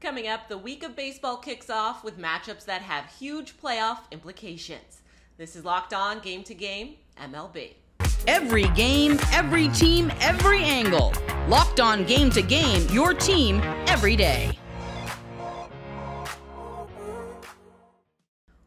Coming up, the week of baseball kicks off with matchups that have huge playoff implications. This is Locked On Game to Game MLB. Every game, every team, every angle. Locked On Game to Game, your team every day.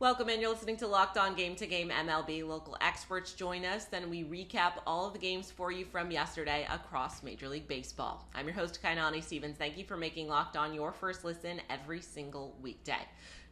Welcome in. You're listening to Locked On Game to Game MLB. Local experts join us, then we recap all of the games for you from yesterday across Major League Baseball. I'm your host, Kainani Stevens. Thank you for making Locked On your first listen every single weekday.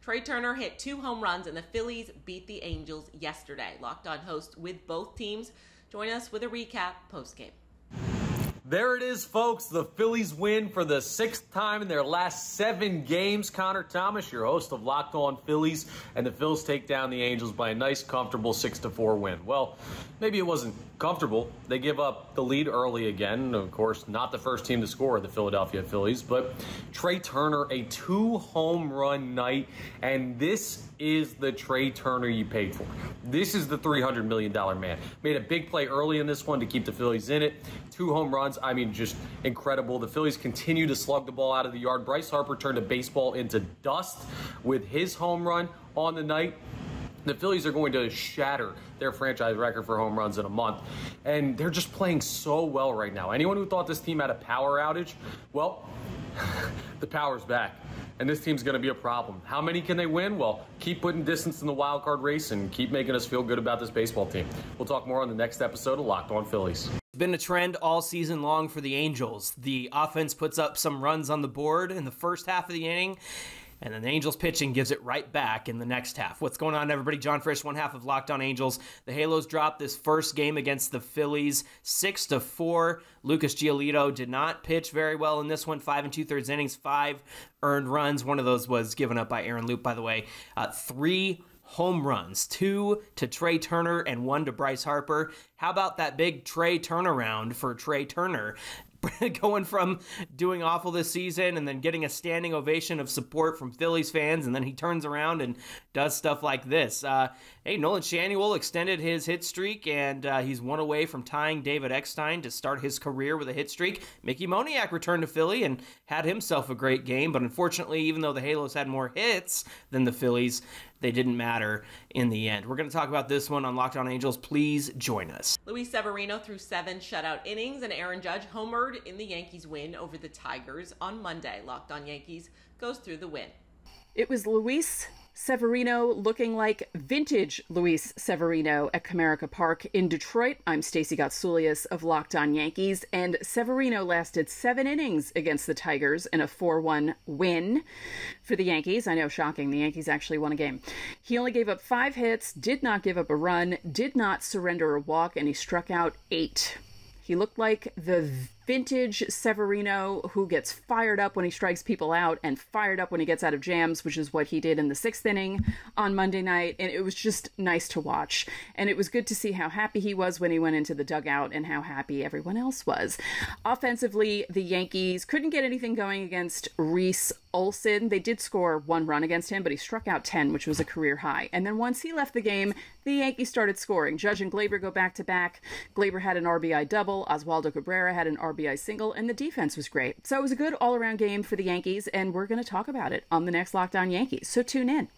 Trea Turner hit 2 home runs and the Phillies beat the Angels yesterday. Locked On host with both teams. Join us with a recap post-game. There it is, folks. The Phillies win for the 6th time in their last 7 games. Connor Thomas, your host of Locked On Phillies, and the Phils take down the Angels by a nice, comfortable 6-4 win. Well, maybe it wasn't comfortable. They give up the lead early again. Of course, not the first team to score, the Philadelphia Phillies, but Trea Turner, a 2-home run night, and this is the Trea Turner you paid for. This is the $300 million man. Made a big play early in this one to keep the Phillies in it. 2 home runs. I mean, just incredible. The Phillies continue to slug the ball out of the yard. Bryce Harper turned a baseball into dust with his home run on the night. The Phillies are going to shatter their franchise record for home runs in a month. And they're just playing so well right now. Anyone who thought this team had a power outage, well, the power's back. And this team's going to be a problem. How many can they win? Well, keep putting distance in the wild card race and keep making us feel good about this baseball team. We'll talk more on the next episode of Locked On Phillies. It's been a trend all season long for the Angels. The offense puts up some runs on the board in the first half of the inning, and then the Angels pitching gives it right back in the next half. What's going on, everybody? John Frisch, one half of Locked On Angels. The Halos dropped this first game against the Phillies 6-4. Lucas Giolito did not pitch very well in this one. 5 2/3 innings, 5 earned runs. One of those was given up by Aaron Loup, by the way. 3 home runs, 2 to Trea Turner and 1 to Bryce Harper. How about that big Trea turnaround for Trea Turner? Going from doing awful this season and then getting a standing ovation of support from Phillies fans, and then he turns around and does stuff like this. Hey, Nolan Schanuel extended his hit streak, and he's 1 away from tying David Eckstein to start his career with a hit streak. Mickey Moniak returned to Philly and had himself a great game, but unfortunately, even though the Halos had more hits than the Phillies, they didn't matter in the end. We're going to talk about this one on Locked On Angels. Please join us. Luis Severino threw 7 shutout innings, and Aaron Judge homered in the Yankees win over the Tigers on Monday. Locked On Yankees goes through the win. It was Luis Severino looking like vintage Luis Severino at Comerica Park in Detroit. I'm Stacey Gotsoulias of Locked On Yankees, and Severino lasted 7 innings against the Tigers in a 4-1 win for the Yankees. I know, shocking. The Yankees actually won a game. He only gave up 5 hits, did not give up a run, did not surrender a walk, and he struck out 8. He looked like the vintage Severino who gets fired up when he strikes people out and fired up when he gets out of jams, which is what he did in the 6th inning on Monday night. And it was just nice to watch. And it was good to see how happy he was when he went into the dugout and how happy everyone else was. Offensively, the Yankees couldn't get anything going against Reese Olson. They did score 1 run against him, but he struck out 10, which was a career high. And then once he left the game, the Yankees started scoring. Judge and Gleyber go back-to-back. Gleyber had an RBI double. Oswaldo Cabrera had an RBI single, and the defense was great. So it was a good all-around game for the Yankees, and we're going to talk about it on the next Locked On Yankees. So tune in.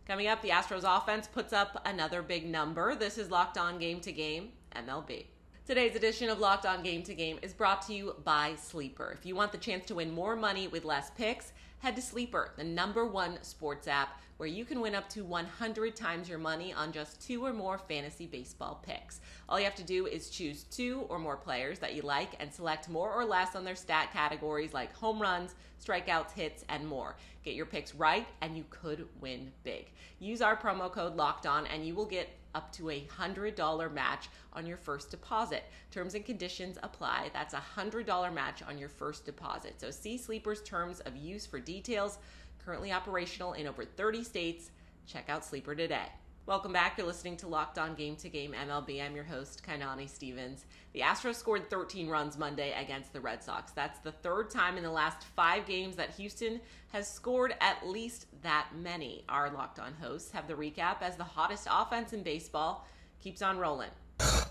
Coming up, the Astros offense puts up another big number. This is Locked On Game to Game MLB. Today's edition of Locked On Game to Game is brought to you by Sleeper. If you want the chance to win more money with less picks, head to Sleeper, the #1 sports app, where you can win up to 100 times your money on just 2 or more fantasy baseball picks. All you have to do is choose 2 or more players that you like and select more or less on their stat categories like home runs, strikeouts, hits, and more. Get your picks right, and you could win big. Use our promo code LOCKEDON, and you will get up to a $100 match on your first deposit. Terms and conditions apply. That's a $100 match on your first deposit. So see Sleeper's terms of use for details. Currently operational in over 30 states. Check out Sleeper today. Welcome back. You're listening to Locked On Game to Game MLB. I'm your host, Kainani Stevens. The Astros scored 13 runs Monday against the Red Sox. That's the 3rd time in the last 5 games that Houston has scored at least that many. Our Locked On hosts have the recap as the hottest offense in baseball keeps on rolling.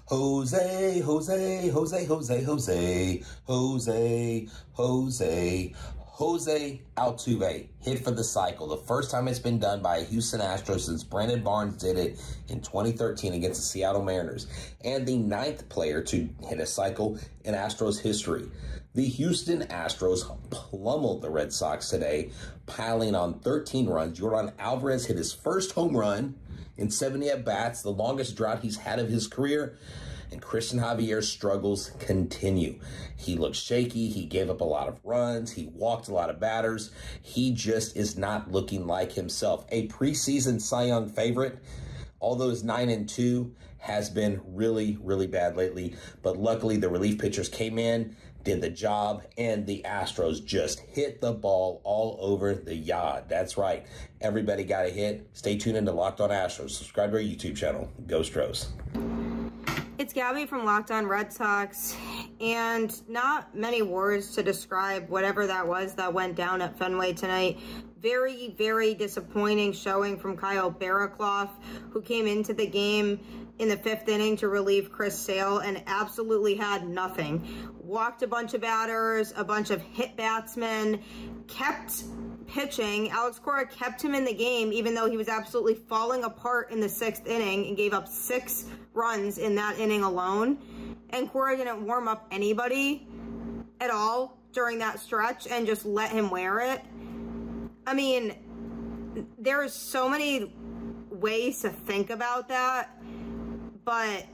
Jose, Jose, Jose, Jose, Jose, Jose, Jose, Jose Altuve hit for the cycle. The first time it's been done by a Houston Astros since Brandon Barnes did it in 2013 against the Seattle Mariners. And the 9th player to hit a cycle in Astros history. The Houston Astros pummeled the Red Sox today, piling on 13 runs. Yordan Alvarez hit his first home run in 70 at-bats, the longest drought he's had of his career. And Christian Javier's struggles continue. He looks shaky. He gave up a lot of runs. He walked a lot of batters. He just is not looking like himself. A preseason Cy Young favorite, although his 9-2, has been really, really bad lately. But luckily, the relief pitchers came in, did the job, and the Astros just hit the ball all over the yard. That's right. Everybody got a hit. Stay tuned into Locked On Astros. Subscribe to our YouTube channel. Go Stros. It's Gabby from Locked On Red Sox, and not many words to describe whatever that was that went down at Fenway tonight. Very, very disappointing showing from Kyle Barraclough, who came into the game in the 5th inning to relieve Chris Sale and absolutely had nothing. Walked a bunch of batters, a bunch of hit batsmen, kept pitching. Alex Cora kept him in the game even though he was absolutely falling apart in the 6th inning and gave up 6 runs in that inning alone. And Cora didn't warm up anybody at all during that stretch and just let him wear it. I mean, there's so many ways to think about that, but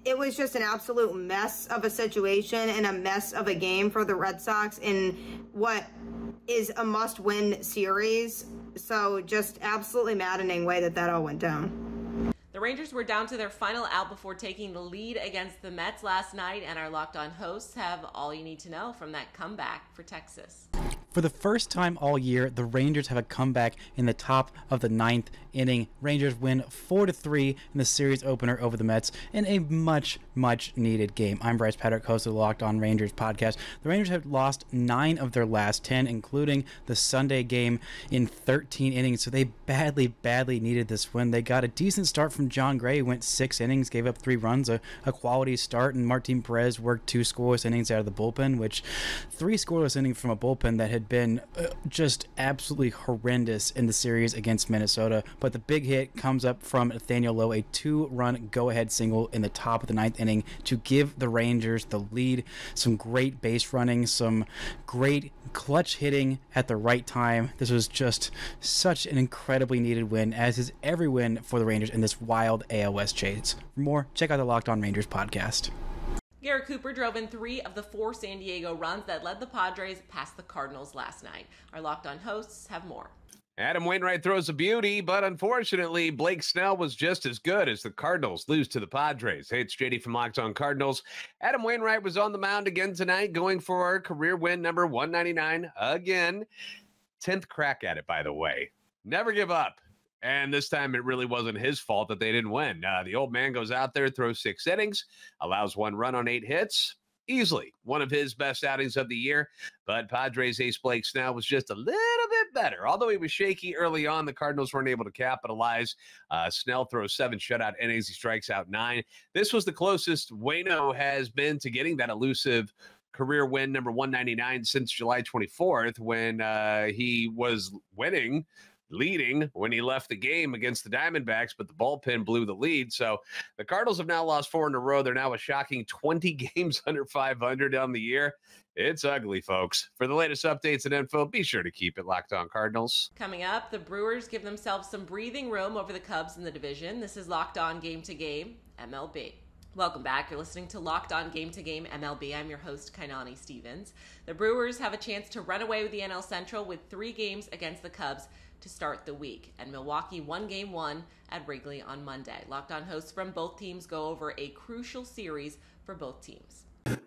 it was just an absolute mess of a situation and a mess of a game for the Red Sox in what is a must-win series. So just absolutely maddening way that all went down. The Rangers were down to their final out before taking the lead against the Mets last night, and our Locked On hosts have all you need to know from that comeback for Texas. For the first time all year, the Rangers have a comeback in the top of the 9th inning. Rangers win 4-3 in the series opener over the Mets in a much, much needed game. I'm Bryce Patrick, host of the Locked On Rangers podcast. The Rangers have lost 9 of their last 10, including the Sunday game in 13 innings, so they badly, badly needed this win. They got a decent start from John Gray, who went 6 innings, gave up 3 runs, a quality start, and Martin Perez worked 2 scoreless innings out of the bullpen, which 3 scoreless innings from a bullpen that had been just absolutely horrendous in the series against Minnesota. But the big hit comes up from Nathaniel Lowe, a 2-run go-ahead single in the top of the 9th inning to give the Rangers the lead. Some great base running, some great clutch hitting at the right time. This was just such an incredibly needed win, as is every win for the Rangers in this wild AL West chase. For more, check out the Locked On Rangers podcast. Garrett Cooper drove in 3 of the 4 San Diego runs that led the Padres past the Cardinals last night. Our Locked On hosts have more. Adam Wainwright throws a beauty, but unfortunately, Blake Snell was just as good as the Cardinals lose to the Padres. Hey, it's JD from Locked On Cardinals. Adam Wainwright was on the mound again tonight, going for our career win number 199 again. 10th crack at it, by the way. Never give up. And this time it really wasn't his fault that they didn't win. The old man goes out there, throws 6 innings, allows 1 run on 8 hits. Easily one of his best outings of the year. But Padres ace Blake Snell was just a little bit better. Although he was shaky early on, the Cardinals weren't able to capitalize. Snell throws 7 shutout innings. He strikes out 9. This was the closest Waino has been to getting that elusive career win number 199 since July 24th, when he was leading when he left the game against the Diamondbacks, but the bullpen blew the lead. So the Cardinals have now lost 4 in a row. They're now a shocking 20 games under 500 on the year. It's ugly, folks. For the latest updates and info, be sure to keep it Locked On Cardinals. Coming up, the Brewers give themselves some breathing room over the Cubs in the division. This is Locked On Game to Game MLB. Welcome back. You're listening to Locked On Game to Game MLB. I'm your host, Kainani Stevens. The Brewers have a chance to run away with the NL Central with 3 games against the Cubs to start the week, and Milwaukee won Game 1 at Wrigley on Monday. Locked On hosts from both teams go over a crucial series for both teams.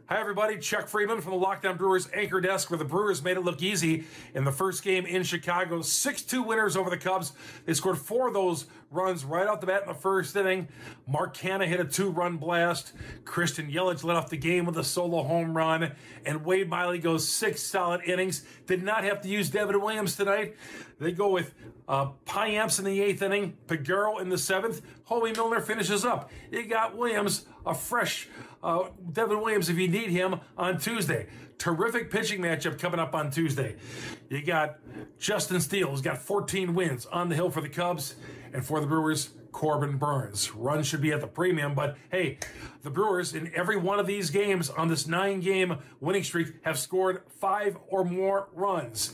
Hi, everybody. Chuck Freeman from the Locked On Brewers anchor desk, where the Brewers made it look easy in the first game in Chicago. 6-2 winners over the Cubs. They scored 4 of those runs right off the bat in the first inning. Mark Canha hit a 2-run blast. Christian Yelich led off the game with a solo home run. And Wade Miley goes 6 solid innings. Did not have to use Devin Williams tonight. They go with Piamps in the 8th inning, Guerrero in the 7th. Hoby Milner finishes up. You got Williams, a fresh Devin Williams if you need him on Tuesday. terrific pitching matchup coming up on Tuesday. You got Justin Steele, who's got 14 wins on the hill for the Cubs, and for the Brewers, Corbin Burns. Runs should be at the premium, but hey, the Brewers in every one of these games on this 9-game winning streak have scored 5 or more runs.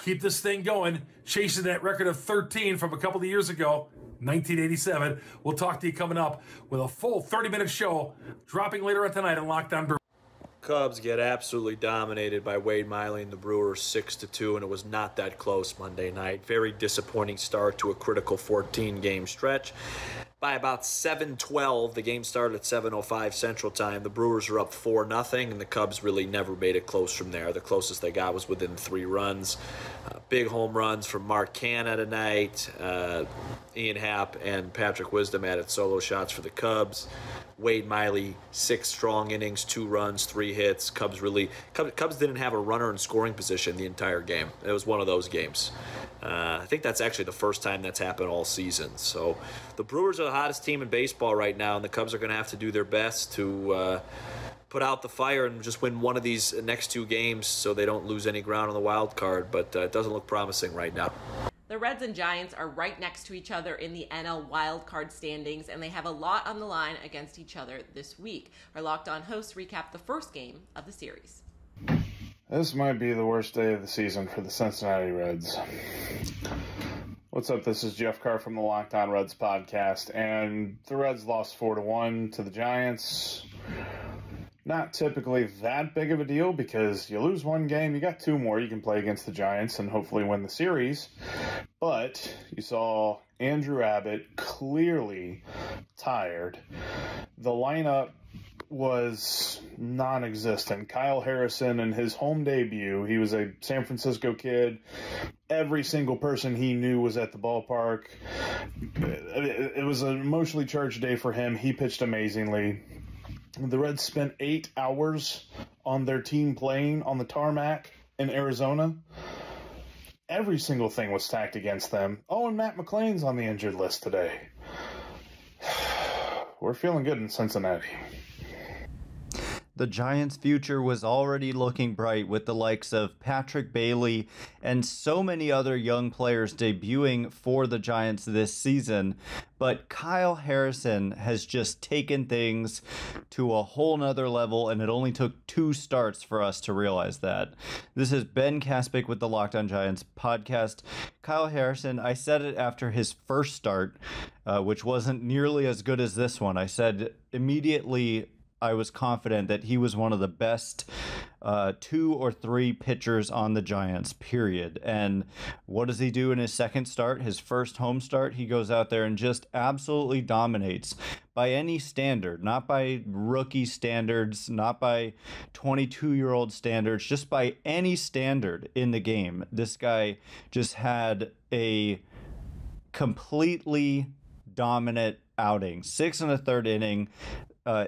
Keep this thing going, chasing that record of 13 from a couple of years ago, 1987. We'll talk to you coming up with a full 30-minute show dropping later on tonight on Locked On Brewers. Cubs get absolutely dominated by Wade Miley and the Brewers 6-2, and it was not that close Monday night. Very disappointing start to a critical 14-game stretch. By about 7:12, the game started at 7:05 Central Time. The Brewers were up 4-0, and the Cubs really never made it close from there. The closest they got was within 3 runs. Big home runs from Mark Canha tonight. Ian Happ and Patrick Wisdom added solo shots for the Cubs. Wade Miley, 6 strong innings, 2 runs, 3 hits. Cubs didn't have a runner in scoring position the entire game. It was one of those games. I think that's actually the first time that's happened all season. So the Brewers are the hottest team in baseball right now, and the Cubs are going to have to do their best to put out the fire and just win one of these next 2 games so they don't lose any ground on the wild card. But it doesn't look promising right now. The Reds and Giants are right next to each other in the NL wildcard standings, and they have a lot on the line against each other this week. Our Locked On hosts recap the first game of the series. This might be the worst day of the season for the Cincinnati Reds. What's up? This is Jeff Carr from the Locked On Reds podcast, and the Reds lost 4-1 to the Giants. Not typically that big of a deal because you lose 1 game, you got 2 more you can play against the Giants and hopefully win the series. But you saw Andrew Abbott clearly tired. The lineup was non-existent. Kyle Harrison in his home debut, he was a San Francisco kid. Every single person he knew was at the ballpark. It was an emotionally charged day for him. He pitched amazingly. The Reds spent 8 hours on their team playing on the tarmac in Arizona. Every single thing was stacked against them. Oh, and Matt McClain's on the injured list today. We're feeling good in Cincinnati. The Giants' future was already looking bright with the likes of Patrick Bailey and so many other young players debuting for the Giants this season. But Kyle Harrison has just taken things to a whole nother level, and it only took 2 starts for us to realize that. This is Ben Kaspick with the Locked On Giants podcast. Kyle Harrison, I said it after his first start, which wasn't nearly as good as this one. I said immediately I was confident that he was one of the best 2 or 3 pitchers on the Giants, period. And what does he do in his second start, his first home start? He goes out there and just absolutely dominates by any standard, not by rookie standards, not by 22-year-old standards, just by any standard in the game. This guy just had a completely dominant outing. 6 1/3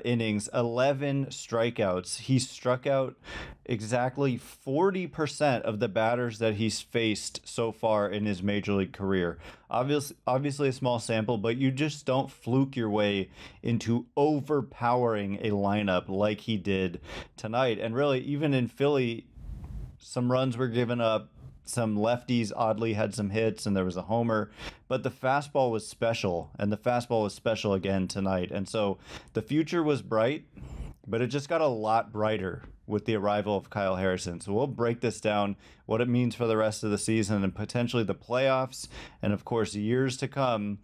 innings, 11 strikeouts. He struck out exactly 40% of the batters that he's faced so far in his major league career. Obviously a small sample, but you just don't fluke your way into overpowering a lineup like he did tonight. And really, even in Philly, some runs were given up. Some lefties oddly had some hits, and there was a homer, but the fastball was special, and the fastball was special again tonight. And so the future was bright, but it just got a lot brighter with the arrival of Kyle Harrison. So we'll break this down, what it means for the rest of the season and potentially the playoffs, and of course years to come,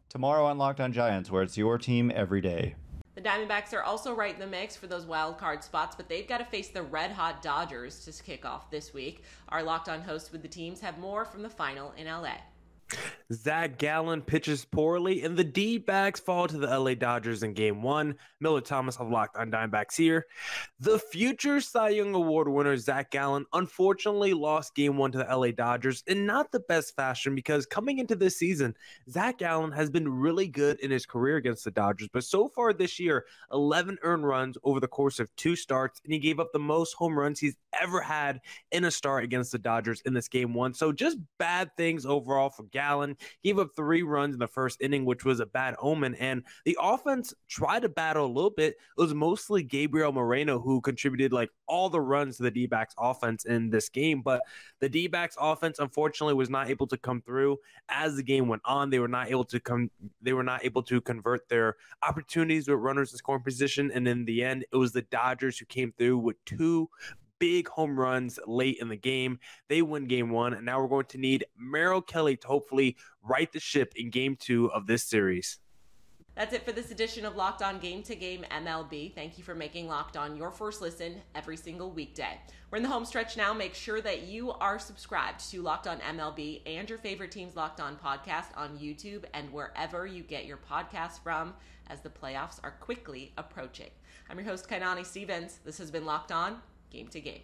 tomorrow on Locked On Giants, where it's your team every day. The Diamondbacks are also right in the mix for those wild card spots, but they've got to face the red-hot Dodgers to kick off this week. Our Locked On hosts with the teams have more from the final in LA. Zach Gallen pitches poorly, and the D-backs fall to the LA Dodgers in Game 1. Miller Thomas of Locked On Diamondbacks here. The future Cy Young Award winner, Zach Gallen, unfortunately lost Game 1 to the LA Dodgers in not the best fashion, because coming into this season, Zach Gallen has been really good in his career against the Dodgers, but so far this year, 11 earned runs over the course of 2 starts, and he gave up the most home runs he's ever had in a start against the Dodgers in this Game 1. So just bad things overall for Gallen. Gallen. Gave up 3 runs in the first inning, which was a bad omen. And the offense tried to battle a little bit. It was mostly Gabriel Moreno who contributed like all the runs to the D-backs offense in this game. But the D-backs offense, unfortunately, was not able to come through as the game went on. They were not able to convert their opportunities with runners in scoring position. And in the end, it was the Dodgers who came through with 2 big home runs late in the game. They win game 1, and now we're going to need Merrill Kelly to hopefully right the ship in game 2 of this series. That's it for this edition of Locked On Game to Game MLB. Thank you for making Locked On your first listen every single weekday. We're in the home stretch now. Make sure that you are subscribed to Locked On MLB and your favorite team's Locked On podcast on YouTube and wherever you get your podcasts from, as the playoffs are quickly approaching. I'm your host, Kainani Stevens. This has been Locked On Game to Game.